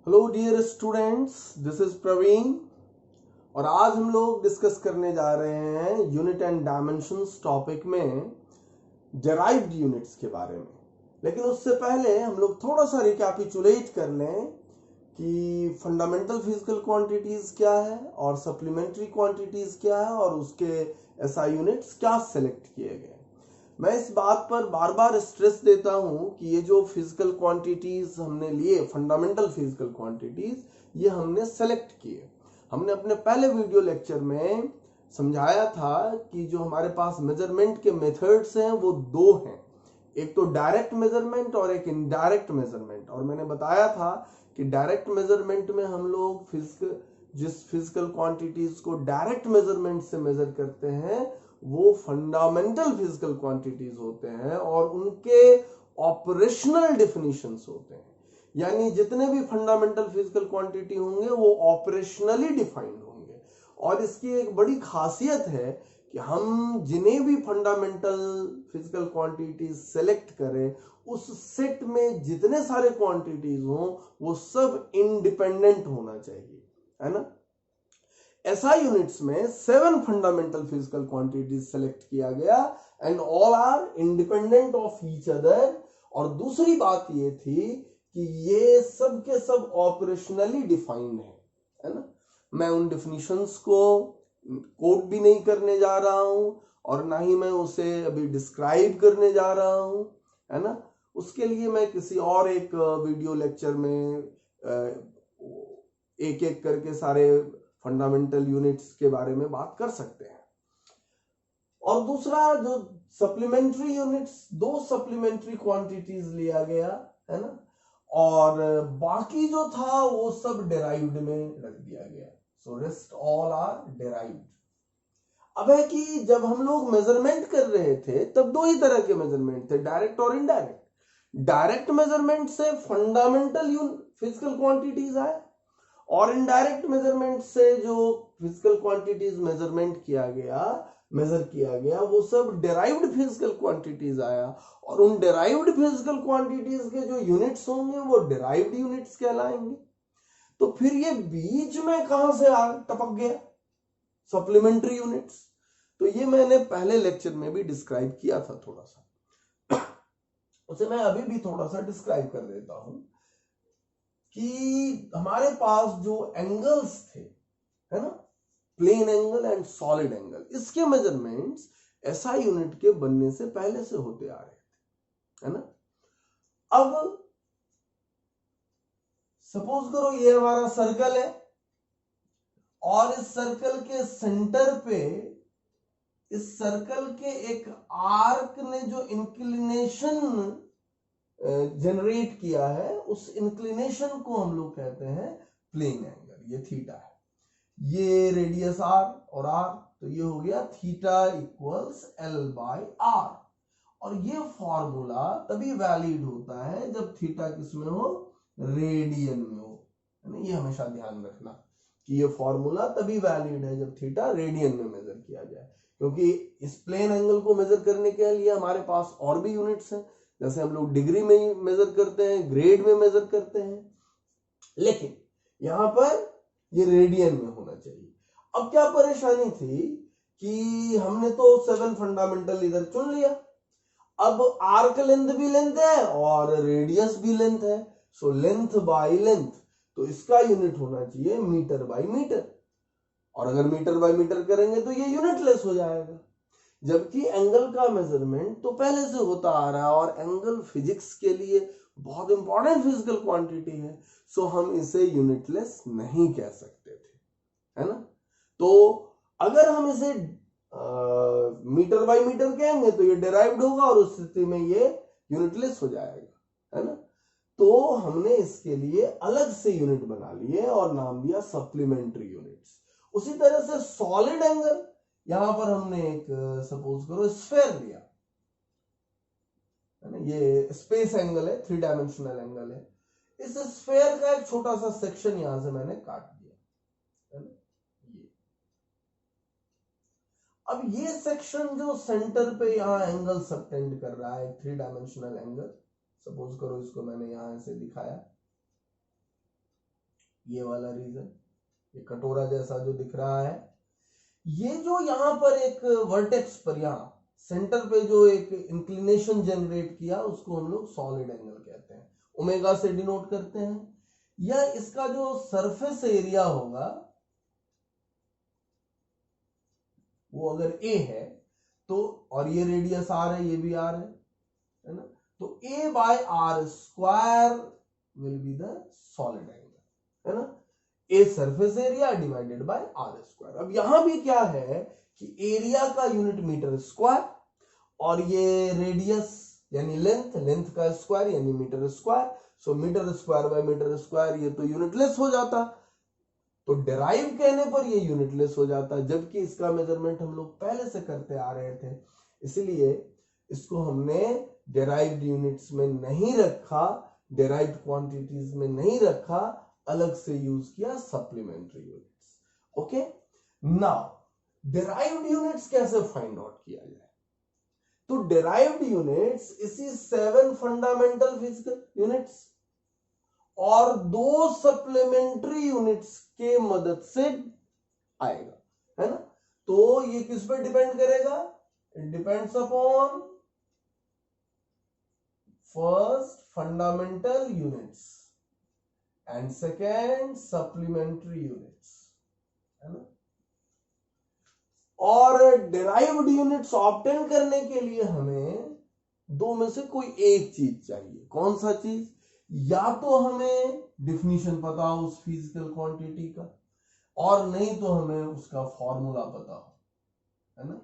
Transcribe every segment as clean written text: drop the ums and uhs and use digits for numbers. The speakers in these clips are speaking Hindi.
Hello dear students, this is Praveen और आज हम लोग डिस्कस करने जा रहे हैं यूनिट एंड डायमेंशंस टॉपिक में डेराइव्ड यूनिट्स के बारे में। लेकिन उससे पहले हम लोग थोड़ा सा रिकैपिचुलेट कर लें कि फंडामेंटल फिजिकल क्वांटिटीज क्या है और सप्लीमेंट्री क्वांटिटीज क्या है और उसके एसआई यूनिट्स क्या सेलेक्ट किए गए। मैं इस बात पर बार बार स्ट्रेस देता हूं कि ये जो फिजिकल क्वांटिटीज हमने लिए, फंडामेंटल फिजिकल क्वांटिटीज, ये हमने सेलेक्ट किए। हमने अपने पहले वीडियो लेक्चर में समझाया था कि जो हमारे पास मेजरमेंट के मेथड्स हैं वो दो हैं, एक तो डायरेक्ट मेजरमेंट और एक इनडायरेक्ट मेजरमेंट। और मैंने बताया था कि डायरेक्ट मेजरमेंट में हम लोग जिस फिजिकल क्वांटिटीज को डायरेक्ट मेजरमेंट से मेजर करते हैं वो फंडामेंटल फिजिकल क्वांटिटीज होते हैं और उनके ऑपरेशनल डेफिनेशंस होते हैं। यानी जितने भी फंडामेंटल फिजिकल क्वांटिटी होंगे वो ऑपरेशनली डिफाइंड होंगे। और इसकी एक बड़ी खासियत है कि हम जिन्हें भी फंडामेंटल फिजिकल क्वांटिटीज सेलेक्ट करें उस सेट में जितने सारे क्वांटिटीज हों वो सब इंडिपेंडेंट होना चाहिए, है ना। एसआई यूनिट्स में 7 फंडामेंटल फिजिकल क्वांटिटीज सेलेक्ट किया गया and all are independent of each other. और दूसरी बात ये थी कि ये सब के सब ऑपरेशनली डिफाइंड है ना। मैं उन डिफिनीशंस को कोट भी नहीं करने जा रहा हूं और ना ही मैं उसे अभी डिस्क्राइब करने जा रहा हूं, है ना। उसके लिए मैं किसी और एक वीडियो लेक्चर में एक एक करके सारे फंडामेंटल यूनिट्स के बारे में बात कर सकते हैं। और दूसरा जो सप्लीमेंट्री यूनिट्स, 2 सप्लीमेंट्री क्वांटिटीज लिया गया, है ना। और बाकी जो था वो सब डेराइव्ड में रख दिया गया। So rest all are derived. अब है कि जब हम लोग मेजरमेंट कर रहे थे तब 2 ही तरह के मेजरमेंट थे, डायरेक्ट और इनडायरेक्ट। डायरेक्ट मेजरमेंट से फंडामेंटल फिजिकल क्वांटिटीज आए और इनडायरेक्ट मेजरमेंट से जो फिजिकल क्वांटिटीज मेजर किया गया वो सब डेराइव्ड फिजिकल क्वांटिटीज आया। और उन डेराइव्ड फिजिकल क्वांटिटीज के जो यूनिट्स होंगे वो डेराइव्ड यूनिट्स कहलाएंगे। तो फिर ये बीच में कहां से टपक गया सप्लीमेंट्री यूनिट्स? तो ये मैंने पहले लेक्चर में भी डिस्क्राइब किया था थोड़ा सा उसे मैं अभी भी थोड़ा सा डिस्क्राइब कर देता हूं कि हमारे पास जो एंगल्स थे, है ना, plane angle and solid angle, इसके मेजरमेंट्स एसआई यूनिट के बनने से पहले से होते आ रहे थे, है ना। अब सपोज करो ये हमारा सर्कल है और इस सर्कल के सेंटर पे इस सर्कल के एक आर्क ने जो इंक्लिनेशन जनरेट किया है उस इंक्लिनेशन को हम लोग कहते हैं प्लेन एंगल। ये थीटा है, ये रेडियस आर और आर, तो ये हो गया theta equals L by R. और ये फॉर्मूला तभी वैलिड होता है जब थीटा किसमें हो, रेडियन में हो, है ना। ये हमेशा ध्यान रखना कि ये फॉर्मूला तभी वैलिड है जब थीटा रेडियन में मेजर किया जाए, क्योंकि इस प्लेन एंगल को मेजर करने के लिए हमारे पास और भी यूनिट्स हैं, जैसे हम लोग डिग्री में मेजर करते हैं, ग्रेड में मेजर करते हैं, लेकिन यहां पर ये रेडियन में होना चाहिए। अब क्या परेशानी थी कि हमने तो 7 फंडामेंटल इधर चुन लिया, अब आर्क लेंथ भी लेंथ है और रेडियस भी लेंथ है, सो लेंथ बाय लेंथ, तो इसका यूनिट होना चाहिए मीटर बाय मीटर। और अगर मीटर बाय मीटर करेंगे तो ये यूनिटलेस हो जाएगा, जबकि एंगल का मेजरमेंट तो पहले से होता आ रहा है और एंगल फिजिक्स के लिए बहुत इंपॉर्टेंट फिजिकल क्वांटिटी है, सो हम इसे यूनिटलेस नहीं कह सकते थे, है ना। तो अगर हम इसे मीटर बाय मीटर कहेंगे तो ये डेराइव्ड होगा और उस स्थिति में ये यूनिटलेस हो जाएगा, है ना। तो हमने इसके लिए अलग से यूनिट बना लिए और नाम दिया सप्लीमेंट्री यूनिट्स। उसी तरह से सॉलिड एंगल, यहां पर हमने एक सपोज करो स्फेयर लिया, है ना, ये स्पेस एंगल है, 3 डायमेंशनल एंगल है। इस स्फेयर का एक छोटा सा सेक्शन यहां से मैंने काट दिया, है ना। अब ये सेक्शन जो सेंटर पे यहां एंगल सबटेंड कर रहा है, 3 डायमेंशनल एंगल, सपोज करो इसको मैंने यहां से दिखाया, ये वाला रीजन, ये कटोरा जैसा जो दिख रहा है, ये जो यहां पर एक वर्टेक्स पर यहां सेंटर पे जो एक इंक्लिनेशन जनरेट किया उसको हम लोग सॉलिड एंगल कहते हैं, ओमेगा से डिनोट करते हैं। या इसका जो सरफेस एरिया होगा वो अगर ए है तो, और ये रेडियस आर है, ये भी आर है ना, तो A by R square will be the solid angle, है ना, A surface area divided by R square. अब यहां भी क्या है कि एरिया का यूनिट मीटर स्क्वायर और ये रेडियस यानी लेंथ, लेंथ का स्क्वायर यानी metre square, so metre square by metre square, ये तो यूनिटलेस हो जाता, तो डेराइव कहने पर ये यूनिटलेस हो जाता, जबकि इसका मेजरमेंट हम लोग पहले से करते आ रहे थे, इसलिए इसको हमने डेराइव्ड यूनिट्स में नहीं रखा, डेराइव्ड क्वांटिटीज में नहीं रखा, अलग से यूज किया supplementary units. Okay, now derived units कैसे फाइंड आउट किया जाए? तो डेराइव्ड यूनिट्स इसी 7 फंडामेंटल फिजिकल यूनिट्स और 2 सप्लीमेंट्री यूनिट्स के मदद से आएगा, है ना। तो ये किस पे डिपेंड करेगा? It depends upon first fundamental units and second supplementary units, है ना। और डेराइव्ड यूनिट्स ऑब्टेन करने के लिए हमें दो में से कोई एक चीज चाहिए। कौन सा चीज? या तो हमें डिफिनीशन पता हो उस फिजिकल क्वांटिटी का, और नहीं तो हमें उसका फॉर्मूला पता हो, है ना।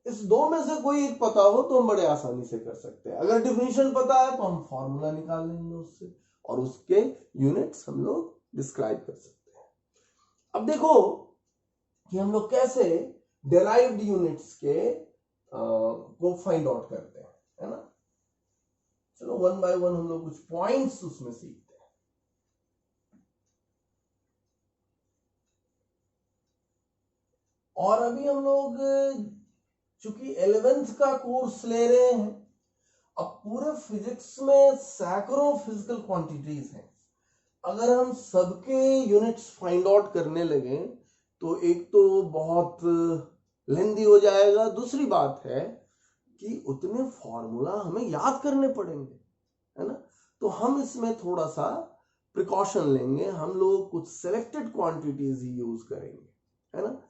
इस दो में से कोई एक पता हो तो हम बड़े आसानी से कर सकते हैं। अगर डिफिनीशन पता है तो हम फॉर्मूला निकाल लेंगे उससे, और उसके यूनिट्स हम लोग डिस्क्राइब कर सकते हैं। अब देखो कि हम लोग कैसे डेराइव्ड यूनिट्स के को फाइंड आउट करते हैं, है ना। चलो वन बाय वन हम लोग कुछ पॉइंट्स उसमें सीखते हैं। और अभी हम लोग चूंकि 11th का कोर्स ले रहे हैं, अब पूरे फिजिक्स में सैकड़ों फिजिकल क्वांटिटीज हैं। अगर हम सबके यूनिट्स फाइंड आउट करने लगे तो एक तो बहुत लेंदी हो जाएगा, दूसरी बात है कि उतने फॉर्मूला हमें याद करने पड़ेंगे, है ना। तो हम इसमें थोड़ा सा प्रिकॉशन लेंगे, हम लोग कुछ सिलेक्टेड क्वांटिटीज ही यूज करेंगे, है ना।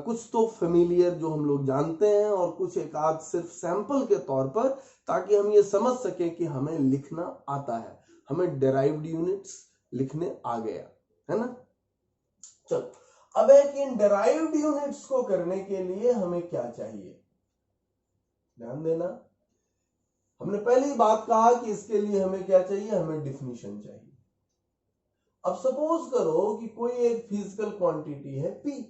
कुछ तो फेमिलियर जो हम लोग जानते हैं और कुछ एक आध सिर्फ सैंपल के तौर पर, ताकि हम ये समझ सके कि हमें लिखना आता है, हमें डेराइव्ड यूनिट्स लिखने आ गया, है ना। चलो अब है कि इन डेराइव्ड यूनिट्स को करने के लिए हमें क्या चाहिए, ध्यान देना। हमने पहली बात कहा कि इसके लिए हमें क्या चाहिए, हमें डिफिनीशन चाहिए। अब सपोज करो कि कोई एक फिजिकल क्वांटिटी है P,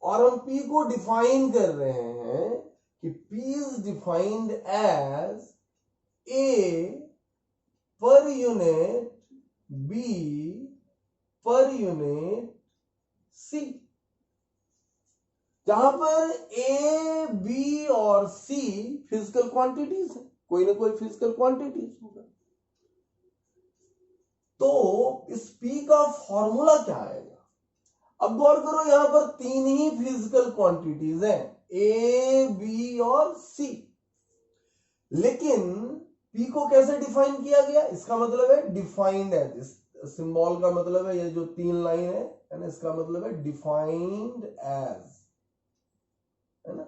और हम P को डिफाइन कर रहे हैं कि P is defined as A per unit, B per unit, C, जहां पर A, B और C फिजिकल क्वांटिटीज है, कोई ना कोई फिजिकल क्वांटिटीज होगा। तो इस P का फॉर्मूला क्या आएगा? अब गौर करो, यहां पर 3 ही फिजिकल क्वांटिटीज हैं, A, B और C, लेकिन P को कैसे डिफाइन किया गया? इसका मतलब है डिफाइंड एज, सिंबल का मतलब है ये जो 3 लाइन है ना, इसका मतलब है डिफाइंड एज, है ना।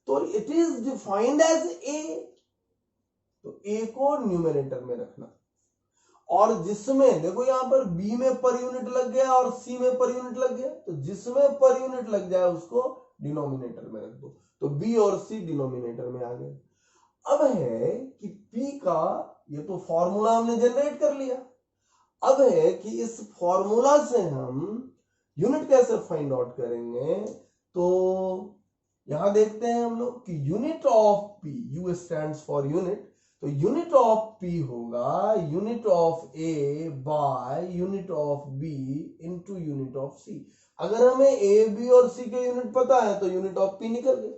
तो it is defined as A, तो A को न्यूमरेटर में रखना, और जिसमें देखो यहां पर B में पर यूनिट लग गया और C में पर यूनिट लग गया, तो जिसमें पर यूनिट लग जाए उसको डिनोमिनेटर में रख दो, तो B और C डिनोमिनेटर में आ गए। अब है कि P का ये तो फॉर्मूला हमने जनरेट कर लिया, अब है कि इस फॉर्मूला से हम यूनिट कैसे फाइंड आउट करेंगे। तो यहां देखते हैं हम लोग कि unit of P, U stands for unit, तो यूनिट ऑफ P होगा unit of A bye unit of B into unit of C। अगर हमें A, B और C के यूनिट पता है तो यूनिट ऑफ P निकल गए।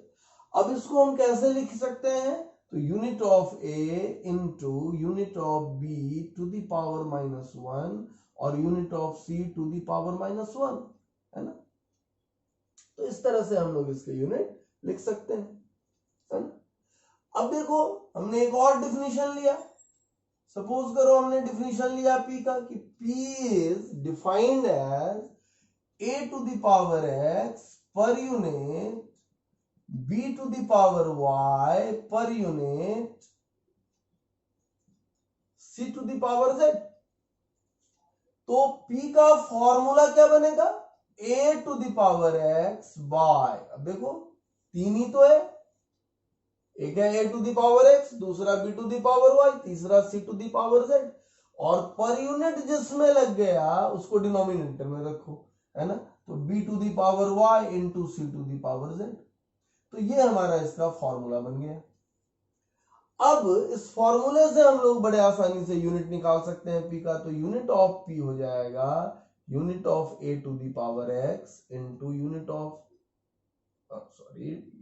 अब इसको हम कैसे लिख सकते हैं? तो unit of A into unit of B to the power -1, और unit of C to the power -1, है ना। तो इस तरह से हम लोग इसके यूनिट लिख सकते हैं, है ना। अब देखो हमने एक और डिफिनीशन लिया। सपोज करो हमने डिफिनीशन लिया पी का कि P is defined as a to the power x per unit, b to the power y per unit, c to the power z। तो p का फॉर्मूला क्या बनेगा, a to the power x by, अब देखो तीन ही तो है, एक है a to the power x, दूसरा b to the power y, तीसरा c to the power z, और पर यूनिट जिसमें लग गया उसको डिनोमिनेटर में रखो, है ना। तो b to the power y into C to the power z। तो ये हमारा इसका फॉर्मूला बन गया। अब इस फॉर्मूले से हम लोग बड़े आसानी से यूनिट निकाल सकते हैं p का। तो यूनिट ऑफ p हो जाएगा unit of a to the power x into unit of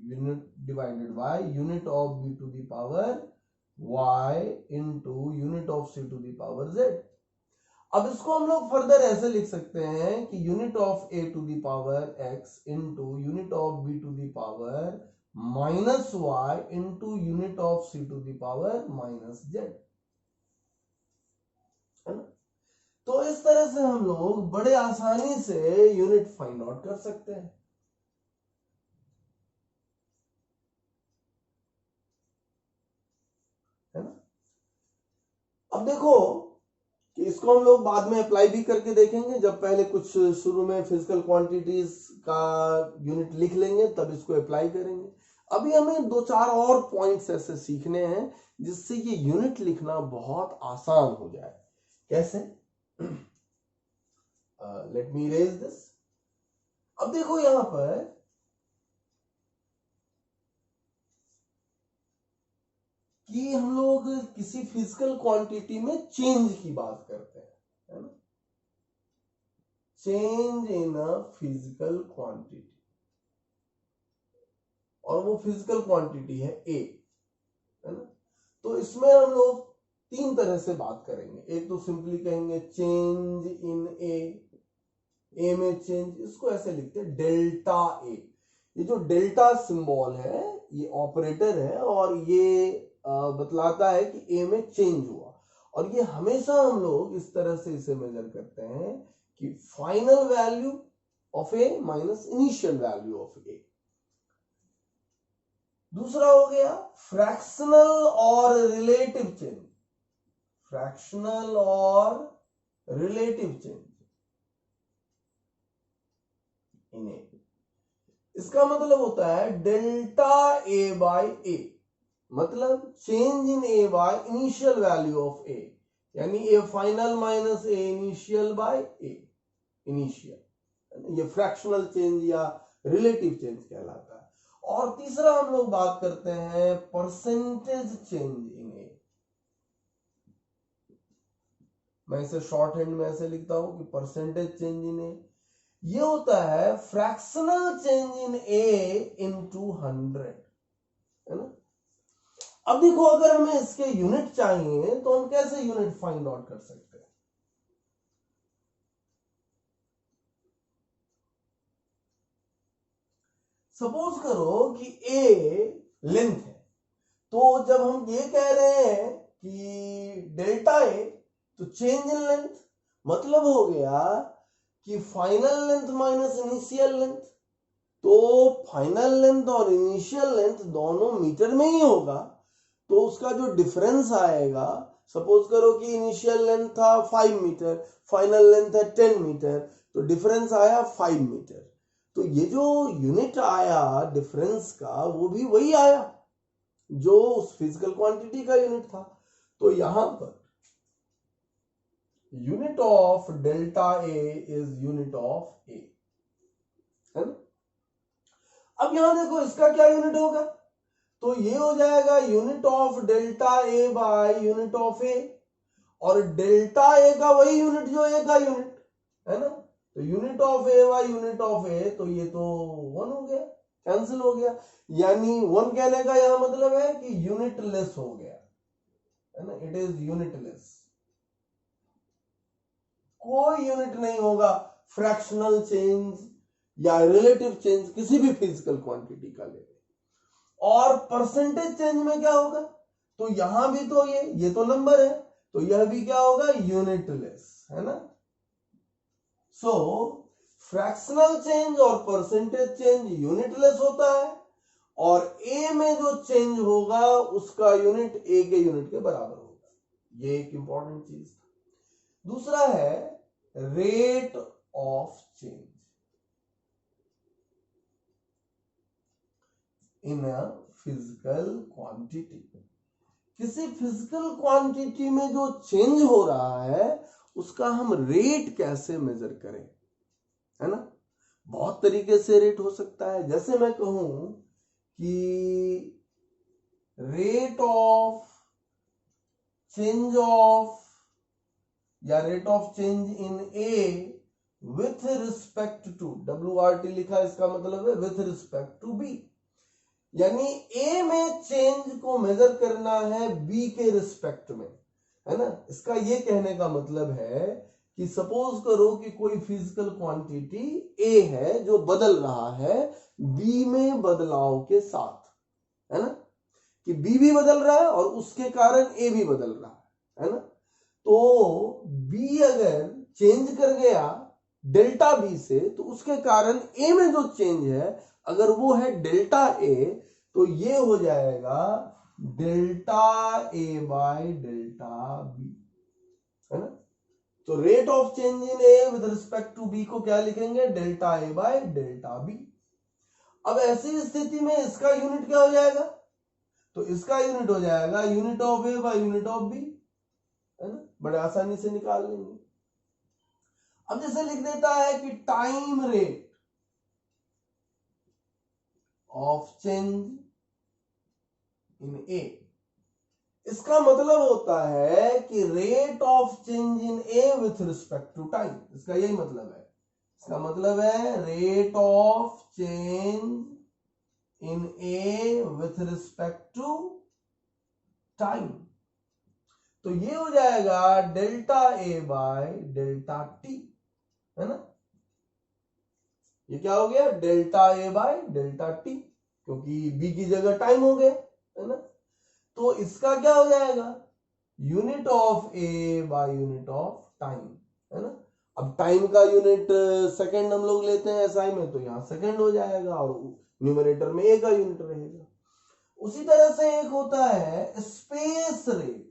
unit divided by unit of b to the power y into unit of c to the power z। अब इसको हम लोग फर्दर ऐसे लिख सकते हैं कि unit of a to the power x into unit of b to the power -y into unit of c to the power -z, है ना। तो इस तरह से हम लोग बड़े आसानी से यूनिट फाइंड आउट कर सकते हैं, है ना। अब देखो कि इसको हम लोग बाद में अप्लाई भी करके देखेंगे, जब पहले कुछ शुरू में फिजिकल क्वांटिटीज का यूनिट लिख लेंगे तब इसको अप्लाई करेंगे। अभी हमें दो चार और पॉइंट्स ऐसे सीखने हैं जिससे ये यूनिट लिखना बहुत आसान हो जाए। कैसे? Let me erase this. अब देखो यहां पर कि हम लोग किसी फिजिकल क्वांटिटी में चेंज की बात करते हैं, है ना। Change in a physical quantity, और वो फिजिकल क्वांटिटी है ए, है ना। तो इसमें हम लोग तीन तरह से बात करेंगे। एक तो सिंपली कहेंगे चेंज इन ए में चेंज, इसको ऐसे लिखते हैं डेल्टा ए। ये जो डेल्टा सिंबल है ये ऑपरेटर है और ये बतलाता है कि ए में चेंज हुआ। और ये हमेशा हम लोग इस तरह से इसे मेजर करते हैं कि final value of A minus initial value of A. दूसरा हो गया फ्रैक्शनल और रिलेटिव चेंज, फ्रैक्शनल और रिलेटिव चेंज इन ए। इसका मतलब होता है डेल्टा ए बाय ए, मतलब change in A by initial value of A, यानी A final minus A initial by A initial. ये फ्रैक्शनल चेंज या रिलेटिव चेंज कहलाता है। और तीसरा हम लोग बात करते हैं परसेंटेज चेंज इन ए। मैं इसे शॉर्ट हैंड में ऐसे लिखता हूं कि परसेंटेज चेंज इन ए ये होता है fractional change in A into 100, है ना। अब देखो अगर हमें इसके यूनिट चाहिए तो हम कैसे यूनिट फाइंड आउट कर सकते हैं। सपोज करो कि ए लेंथ है, तो जब हम ये कह रहे हैं कि डेल्टा ए तो चेंज इन लेंथ, मतलब हो गया कि final length minus initial length. तो फाइनल लेंथ और इनिशियल लेंथ दोनों मीटर में ही होगा, तो उसका जो डिफरेंस आएगा, सपोज करो कि इनिशियल लेंथ था 5 मीटर, फाइनल लेंथ है 10 मीटर, तो डिफरेंस आया 5 मीटर। तो ये जो यूनिट आया डिफरेंस का वो भी वही आया जो उस फिजिकल क्वांटिटी का यूनिट था। तो यहां पर unit of delta A is unit of A, है ना। अब यहां देखो इसका क्या यूनिट होगा, तो ये हो जाएगा unit of delta A by unit of A, और डेल्टा ए का वही यूनिट जो ए का यूनिट, है ना। तो unit of A by unit of A, तो ये तो 1 हो गया, कैंसिल हो गया। यानी 1 कहने का यहां मतलब है कि यूनिट लेस हो गया, है ना। It is unit less. कोई यूनिट नहीं होगा फ्रैक्शनल चेंज या रिलेटिव चेंज किसी भी फिजिकल क्वांटिटी का ले। और परसेंटेज चेंज में क्या होगा, तो यहां भी तो ये तो नंबर है, तो यह भी क्या होगा, यूनिटलेस, है ना। सो फ्रैक्शनल चेंज और परसेंटेज चेंज यूनिटलेस होता है, और ए में जो चेंज होगा उसका यूनिट ए के यूनिट के बराबर होगा। ये एक इंपॉर्टेंट चीज था। दूसरा है rate of change in a physical quantity. किसी फिजिकल क्वांटिटी में जो चेंज हो रहा है उसका हम रेट कैसे मेजर करें, है ना। बहुत तरीके से रेट हो सकता है। जैसे मैं कहूं कि रेट ऑफ चेंज ऑफ या rate of change in A with respect to, WRT लिखा, इसका मतलब है विथ रिस्पेक्ट टू बी, यानी ए में चेंज को मेजर करना है बी के रिस्पेक्ट में, है ना। इसका ये कहने का मतलब है कि सपोज करो कि कोई फिजिकल क्वांटिटी ए है जो बदल रहा है बी में बदलाव के साथ, है ना, कि बी भी बदल रहा है और उसके कारण ए भी बदल रहा है ना। तो बी अगर चेंज कर गया डेल्टा बी से, तो उसके कारण ए में जो चेंज है अगर वो है डेल्टा ए, तो ये हो जाएगा delta A by delta B, है ना। तो rate of change in A with respect to B को क्या लिखेंगे, delta A by delta B. अब ऐसी स्थिति में इसका यूनिट क्या हो जाएगा, तो इसका यूनिट हो जाएगा unit of A by unit of B, है ना, बड़े आसानी से निकाल लेंगे। अब जैसे लिख देता है कि time rate of change in A, इसका मतलब होता है कि rate of change in A with respect to time, इसका यही मतलब है। इसका मतलब है rate of change in A with respect to time, तो ये हो जाएगा delta A by delta T, है ना। ये क्या हो गया, delta A by delta T, क्योंकि बी की जगह टाइम हो गया, है ना। तो इसका क्या हो जाएगा, unit of A by unit of time, है ना। अब टाइम का यूनिट सेकंड हम लोग लेते हैं एसआई में, तो यहां सेकंड हो जाएगा और न्यूमरेटर में ए का यूनिट रहेगा। उसी तरह से एक होता है स्पेस रेट,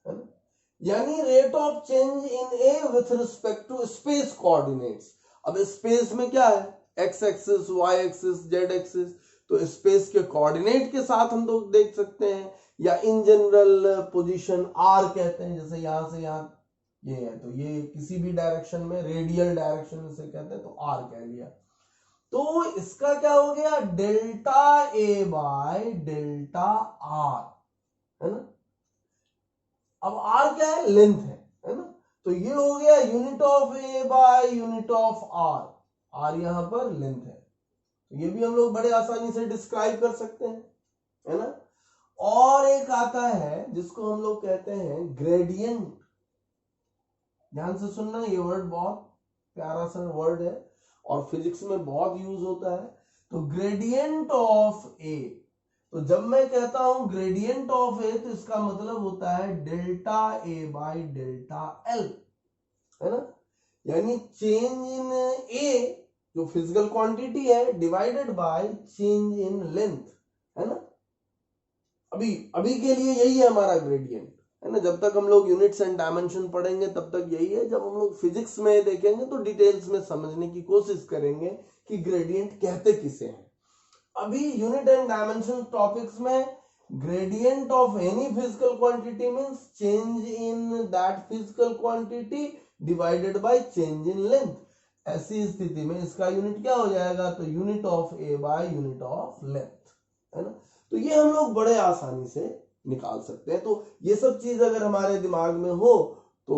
है ना, यानी rate of change in A with respect to space coordinates. अब स्पेस में क्या है, X axis, Y axis, Z axis, तो स्पेस के कोऑर्डिनेट के साथ हम लोग देख सकते हैं, या इन जनरल पोजीशन आर कहते हैं, जैसे यहां से यहां ये है, तो ये किसी भी डायरेक्शन में रेडियल डायरेक्शन में से कहते हैं, तो आर कह लिया। तो इसका क्या हो गया, delta A by delta R, है ना। अब आर क्या है, लेंथ है ना। तो ये हो गया unit of A by unit of R, R यहां पर लेंथ है, तो ये भी हम लोग बड़े आसानी से डिस्क्राइब कर सकते हैं, है ना। और एक आता है जिसको हम लोग कहते हैं ग्रेडियंट। ध्यान से सुनना, ये वर्ड बहुत प्यारा सा वर्ड है और फिजिक्स में बहुत यूज होता है। तो ग्रेडियंट ऑफ ए, तो जब मैं कहता हूं ग्रेडियंट ऑफ ए, तो इसका मतलब होता है delta A by delta L, है ना, यानी चेंज इन ए जो फिजिकल क्वांटिटी है divided by change in length, है ना। अभी के लिए यही है हमारा ग्रेडियंट, है ना। जब तक हम लोग यूनिट्स एंड डायमेंशन पढ़ेंगे तब तक यही है। जब हम लोग फिजिक्स में देखेंगे तो डिटेल्स में समझने की कोशिश करेंगे कि ग्रेडियंट कहते किसे हैं। अभी यूनिट एंड डायमेंशन टॉपिक्स में gradient of any physical quantity means change in that physical quantity divided by change in length. ऐसी स्थिति में इसका यूनिट क्या हो जाएगा, तो unit of A by unit of length, है ना। तो ये हम लोग बड़े आसानी से निकाल सकते हैं। तो ये सब चीज अगर हमारे दिमाग में हो तो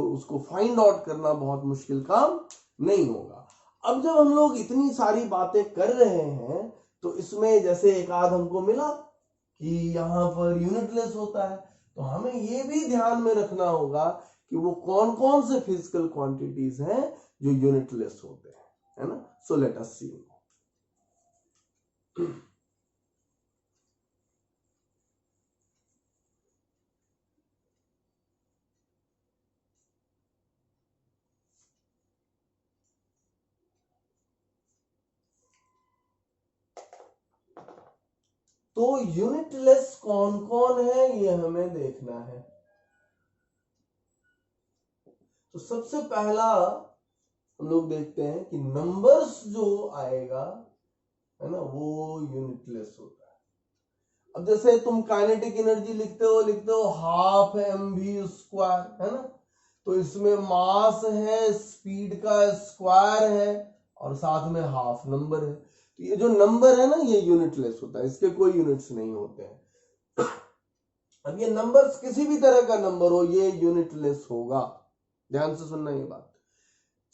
उसको फाइंड आउट करना बहुत मुश्किल काम नहीं होगा। अब जब हम लोग इतनी सारी बातें कर रहे हैं तो इसमें जैसे एक आध हमको मिला कि यहाँ पर यूनिटलेस होता है, तो हमें ये भी ध्यान में रखना होगा कि वो कौन कौन से फिजिकल क्वांटिटीज हैं जो यूनिटलेस होते हैं, है ना। सो लेट अस सी। तो यूनिटलेस कौन कौन है ये हमें देखना है। तो सबसे पहला हम लोग देखते हैं कि नंबर्स जो आएगा, है ना, वो यूनिटलेस होता है। अब जैसे तुम काइनेटिक एनर्जी लिखते हो हाफ mv स्क्वायर, है ना, तो इसमें मास है, स्पीड का स्क्वायर है और साथ में हाफ नंबर है। तो ये जो नंबर है ना, ये यूनिटलेस होता है, इसके कोई यूनिट्स नहीं होते हैं। अब ये नंबर्स किसी भी तरह का नंबर हो, ये यूनिटलेस होगा। ध्यान से सुनना ये बात,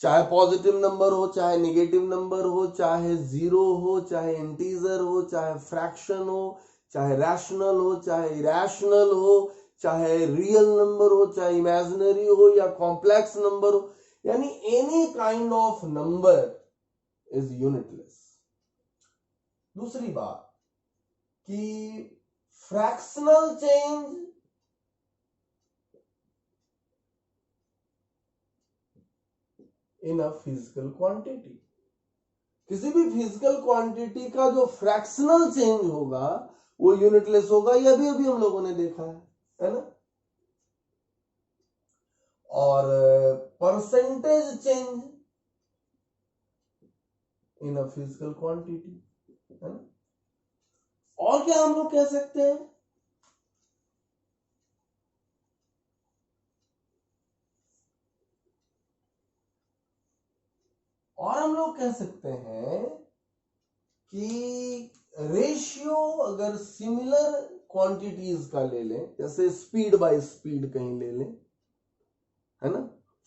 चाहे पॉजिटिव नंबर हो, चाहे नेगेटिव नंबर हो, चाहे जीरो हो, चाहे इंटीजर हो, चाहे फ्रैक्शन हो, चाहे रैशनल हो, चाहे इरेशनल हो, चाहे रियल नंबर हो, चाहे इमेजिनरी हो या कॉम्प्लेक्स नंबर हो, यानी any kind of number is unitless. दूसरी बात कि fractional change in a physical quantity, किसी भी फिजिकल क्वांटिटी का जो फ्रैक्शनल चेंज होगा वो यूनिटलेस होगा। ये अभी अभी हम लोगों ने देखा है ना। और percentage change in a physical quantity, है ना। और क्या हम लोग कह सकते हैं, और हम लोग कह सकते हैं कि रेशियो अगर सिमिलर क्वांटिटीज का ले लें, जैसे स्पीड बाय स्पीड कहीं ले लें, है ना,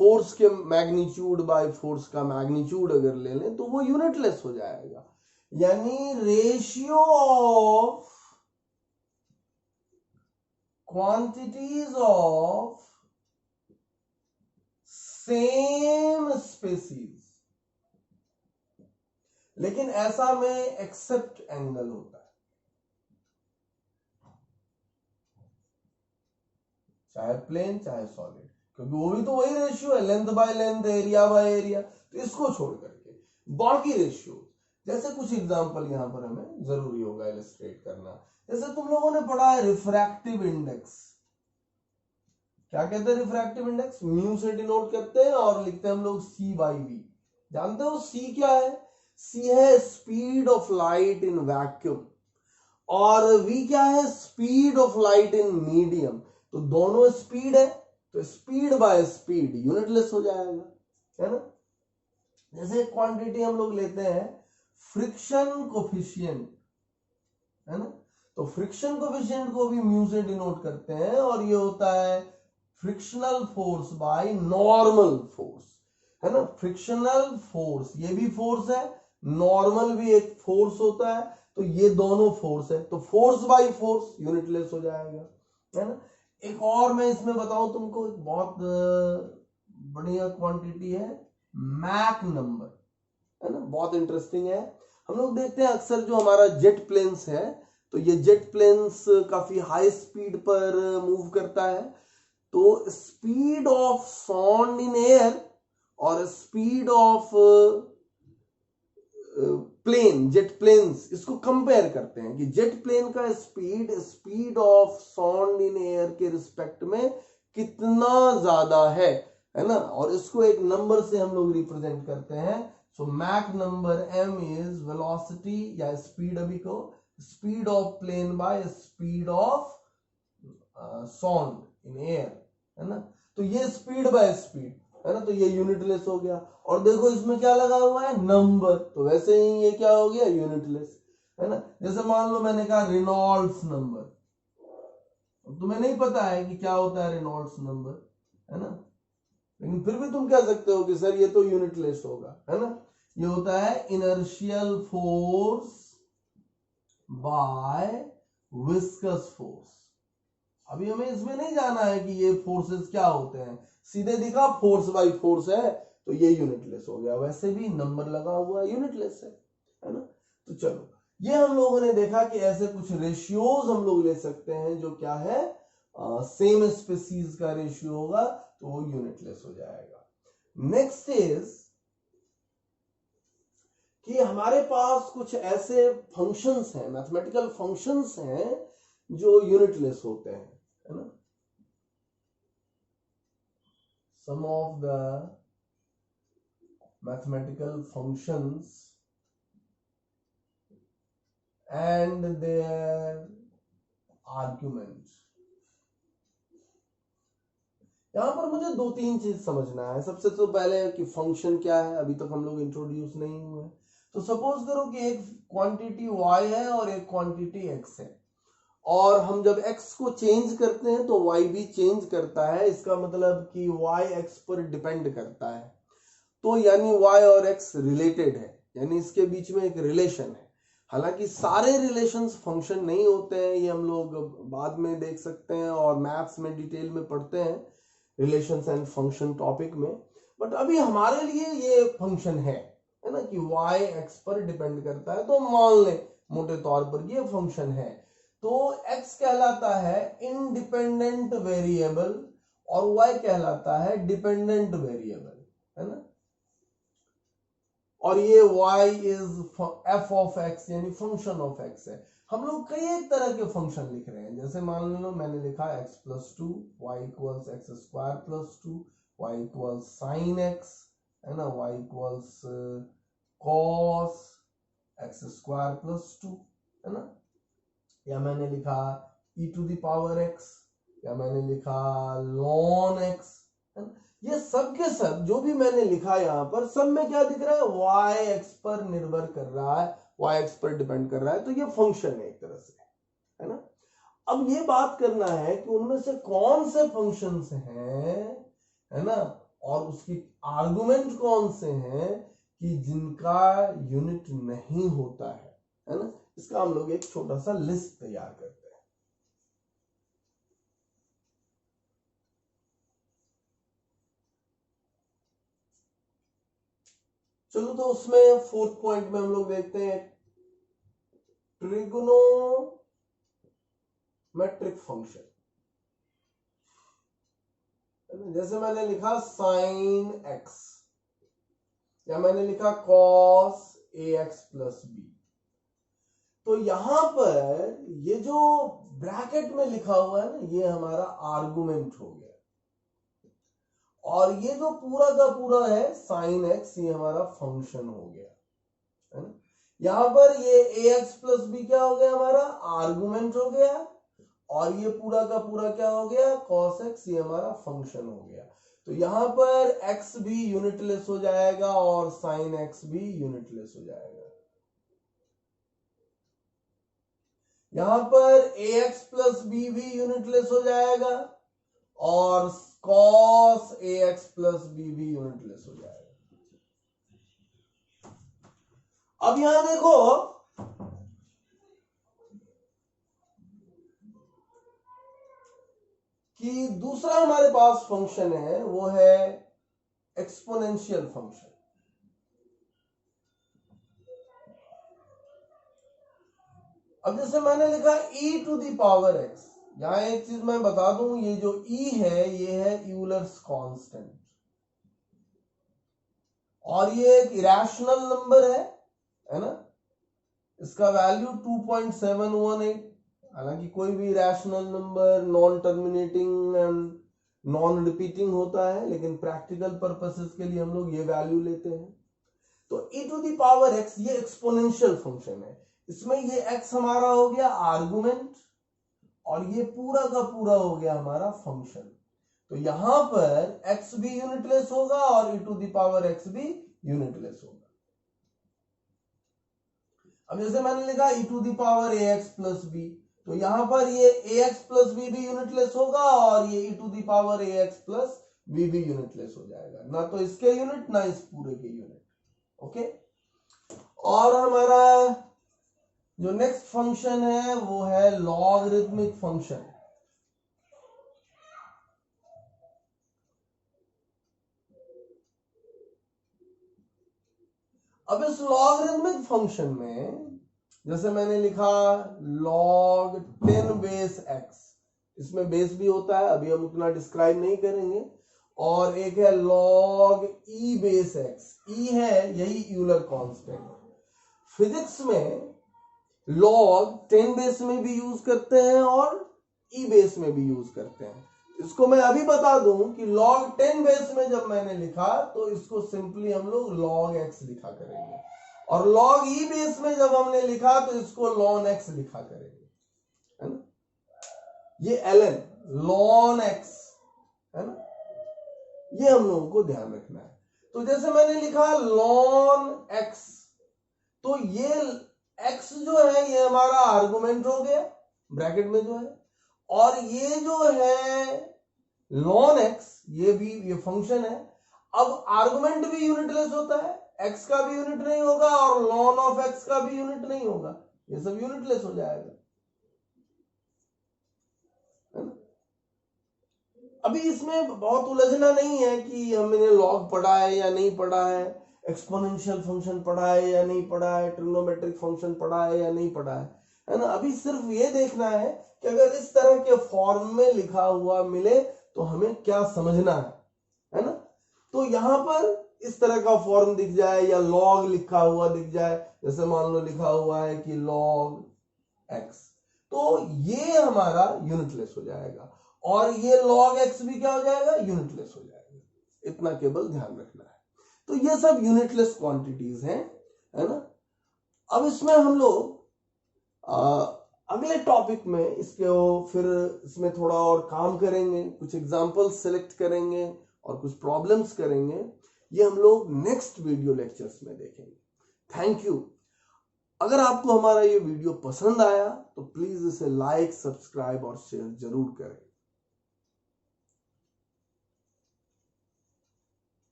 फोर्स के मैग्नीट्यूड बाय फोर्स का मैग्नीट्यूड अगर ले लें, तो वो यूनिटलेस हो जाएगा। यानी ratio of quantities of same species, लेकिन ऐसा में एक्सेप्ट एंगल होता है, चाहे प्लेन चाहे सॉलिड, क्योंकि वो भी तो वही रेशियो है, length by length, area by area. तो इसको छोड़ करके बाकी रेशियो, जैसे कुछ एग्जांपल यहां पर हमें जरूरी होगा इलस्ट्रेट करना। जैसे तुम लोगों ने पढ़ा है रिफ्रैक्टिव इंडेक्स, क्या कहते हैं रिफ्रैक्टिव इंडेक्स, म्यू से डिनोट करते हैं और लिखते हैं हम लोग सी बाई वी। जानते हो सी क्या है, सी है speed of light in vacuum, और वी क्या है, speed of light in medium. तो दोनों स्पीड है, तो स्पीड बाय स्पीड यूनिटलेस हो जाएगा, है ना। जैसे क्वांटिटी हम लोग लेते हैं फ्रिक्शन कोफिशिएंट, है ना, तो फ्रिक्शन कोफिशिएंट को भी म्यू से डिनोट करते हैं और ये होता है frictional force by normal force, है ना। फ्रिक्शनल फोर्स ये भी फोर्स है, नॉर्मल भी एक फोर्स होता है, तो ये दोनों फोर्स है, तो फोर्स बाय फोर्स यूनिटलेस हो जाएगा, है ना। एक और मैं इसमें बताऊं तुमको, एक बहुत बढ़िया क्वांटिटी है मैक नंबर, है ना, बहुत इंटरेस्टिंग है। हम लोग देखते हैं अक्सर जो हमारा जेट प्लेन्स है, तो ये जेट प्लेन्स काफी हाई स्पीड पर मूव करता है, तो speed of sound in air और speed of plane, jet planes, इसको कंपेयर करते हैं कि जेट प्लेन का speed speed of sound in air के रिस्पेक्ट में कितना ज्यादा है ना, और इसको एक नंबर से हम लोग रिप्रेजेंट करते हैं। So Mach number m is velocity या स्पीड, अभी को speed of plane by speed of sound in air, है ना। तो ये स्पीड बाय स्पीड, है ना, तो ये यूनिटलेस हो गया। और देखो इसमें क्या लगा हुआ है, नंबर, तो वैसे ही ये क्या हो गया, यूनिटलेस, है ना। जैसे मान लो मैंने कहा रेनॉल्ड्स नंबर, तुम्हें नहीं पता है कि क्या होता है रेनॉल्ड्स नंबर, है ना, लेकिन फिर भी तुम कह सकते हो कि सर ये तो यूनिटलेस होगा, है ना। ये होता है inertial force by viscous force. अभी हमें इसमें नहीं जाना है कि ये फोर्सेस क्या होते हैं, सीधे दिखा फोर्स बाई फोर्स है तो ये यूनिटलेस हो गया, वैसे भी नंबर लगा हुआ यूनिटलेस है ना। तो चलो ये हम लोगों ने देखा कि ऐसे कुछ रेशियोज हम लोग ले सकते हैं जो क्या है सेम स्पीसीज का रेशियो होगा तो वो यूनिटलेस हो जाएगा। नेक्स्ट इज कि हमारे पास कुछ ऐसे फंक्शंस हैं, मैथमेटिकल फंक्शंस हैं जो यूनिटलेस होते हैं, है ना। Some of the mathematical functions and their arguments। यहां पर मुझे दो तीन चीज समझना है। सबसे तो पहले कि फंक्शन क्या है, अभी तक हम लोग इंट्रोड्यूस नहीं हुए। तो सपोज करो कि एक क्वांटिटी y है और एक क्वांटिटी x है, और हम जब x को चेंज करते हैं तो y भी चेंज करता है। इसका मतलब कि y x पर डिपेंड करता है, तो यानी y और x रिलेटेड है, यानी इसके बीच में एक रिलेशन है। हालांकि सारे रिलेशंस फंक्शन नहीं होते हैं, ये हम लोग बाद में देख सकते हैं और मैथ्स में डिटेल में पढ़ते हैं रिलेशंस एंड फंक्शन टॉपिक में। बट अभी हमारे लिए ये फंक्शन है ना कि y x पर डिपेंड करता है, तो मान ले मोटे तौर पर ये फंक्शन है। तो x कहलाता है इंडिपेंडेंट वेरिएबल और y कहलाता है डिपेंडेंट वेरिएबल, है ना। और ये y is f of x यानी फंक्शन ऑफ x है। हम लोग कई एक तरह के फंक्शन लिख रहे हैं, जैसे मान लो मैंने लिखा x plus 2, y equals X square plus 2, y equals sine x, है ना, y equals cos X square plus 2, है ना। या मैंने लिखा e to the power x, या मैंने लिखा ln x, है ना। ये सब के सब जो भी मैंने लिखा यहां पर, सब में क्या दिख रहा है, y x पर निर्भर कर रहा है, y x पर डिपेंड कर रहा है, तो ये फंक्शन है एक तरह से, है ना। अब ये बात करना है कि उनमें से कौन से फंक्शंस हैं, है ना, और उसकी आर्गुमेंट कौन से हैं कि जिनका यूनिट नहीं होता है ना। इसका हम लोग एक छोटा सा लिस्ट तैयार करते हैं। चलो तो उसमें फोर्थ पॉइंट में हम लोग देखते हैं ट्रिगोनोमेट्रिक फंक्शन। जैसे मैंने लिखा साइन एक्स, या मैंने लिखा cos A x plus B, तो यहां पर ये जो ब्रैकेट में लिखा हुआ है ना, ये हमारा आर्गुमेंट हो गया, और ये जो पूरा का पूरा है साइन एक्स, ये हमारा फंक्शन हो गया, है ना। यहां पर ये ए एक्स प्लस बी क्या हो गया, हमारा आर्गुमेंट हो गया, और ये पूरा का पूरा क्या हो गया, कॉस एक्स, ये हमारा फंक्शन हो गया। तो यहां पर x भी यूनिटलेस हो जाएगा और साइन x भी यूनिटलेस हो जाएगा। यहां पर ax प्लस बी भी यूनिटलेस हो जाएगा और cos ax प्लस बी भी यूनिटलेस हो जाएगा। अब यहां देखो कि दूसरा हमारे पास फंक्शन है, वो है एक्सपोनेंशियल फंक्शन। अब जैसे मैंने लिखा e to the power x, यहां एक चीज मैं बता दूं, ये जो e है ये है यूलर्स कांस्टेंट, और ये एक इरेशनल नंबर है ना। इसका वैल्यू 2.718। हालांकि कोई भी rational number non terminating and non repeating होता है, लेकिन प्रैक्टिकल पर्पसेस के लिए हम लोग ये वैल्यू लेते हैं। तो e to the power x ये एक्सपोनेंशियल फंक्शन है, इसमें ये x हमारा हो गया आर्गुमेंट, और ये पूरा का पूरा हो गया हमारा फंक्शन। तो यहां पर x भी यूनिटलेस होगा और e to the power x भी यूनिटलेस होगा। अब जैसे मैंने लिखा e to the power ax plus B, तो यहां पर ये ax प्लस बी भी यूनिटलेस होगा और ये e to the power ax plus B भी यूनिटलेस हो जाएगा, ना तो इसके यूनिट ना इस पूरे के यूनिट। ओके, और हमारा जो नेक्स्ट फंक्शन है वो है लॉगरिथमिक फंक्शन। अब इस लॉगरिथमिक फंक्शन में जैसे मैंने लिखा log 10 बेस x, इसमें बेस भी होता है, अभी हम उतना डिस्क्राइब नहीं करेंगे, और एक है log e base x, e है यही यूलर कांस्टेंट। फिजिक्स में log 10 बेस में भी यूज करते हैं और e बेस में भी यूज करते हैं। इसको मैं अभी बता दूं कि log 10 बेस में जब मैंने लिखा तो इसको सिंपली हम लोग log x लिखा करेंगे, और log e बेस में जब हमने लिखा तो इसको ln x लिखा करेंगे, है ना। ये ln ln x है ना, ये हम लोगों को ध्यान रखना है। तो जैसे मैंने लिखा ln x, तो ये x जो है ये हमारा आर्गुमेंट हो गया ब्रैकेट में जो है, और ये जो है ln x ये फंक्शन है। अब आर्गुमेंट भी यूनिटलेस होता है, x का भी यूनिट नहीं होगा और ln ऑफ x का भी यूनिट नहीं होगा, ये सब यूनिटलेस हो जाएगा, है ना। अभी इसमें बहुत उलझना नहीं है कि हमने लॉग पढ़ा है या नहीं पढ़ा है, एक्सपोनेंशियल फंक्शन पढ़ा है या नहीं पढ़ा है, ट्रिग्नोमेट्रिक फंक्शन पढ़ा है या नहीं पढ़ा है ना। अभी सिर्फ ये देखना है कि अगर इस तरह के फॉर्म में लिखा हुआ मिले तो हमें क्या समझना है ना। तो यहां पर इस तरह का फॉर्म दिख जाए या लॉग लिखा हुआ दिख जाए, जैसे मान लो लिखा हुआ है कि log x, तो ये हमारा यूनिटलेस हो जाएगा, और ये log x भी क्या हो जाएगा, यूनिटलेस हो जाएगा। इतना केवल ध्यान रखना है। तो ये सब यूनिटलेस क्वांटिटीज हैं, है ना। अब इसमें हम लोग अगले टॉपिक में फिर इसमें थोड़ा और काम करेंगे, कुछ एग्जांपल्स सेलेक्ट करेंगे और कुछ प्रॉब्लम्स करेंगे। ये हम लोग नेक्स्ट वीडियो लेक्चर्स में देखेंगे। Thank you. अगर आपको हमारा ये वीडियो पसंद आया तो प्लीज इसे लाइक, सब्सक्राइब और शेयर जरूर करें।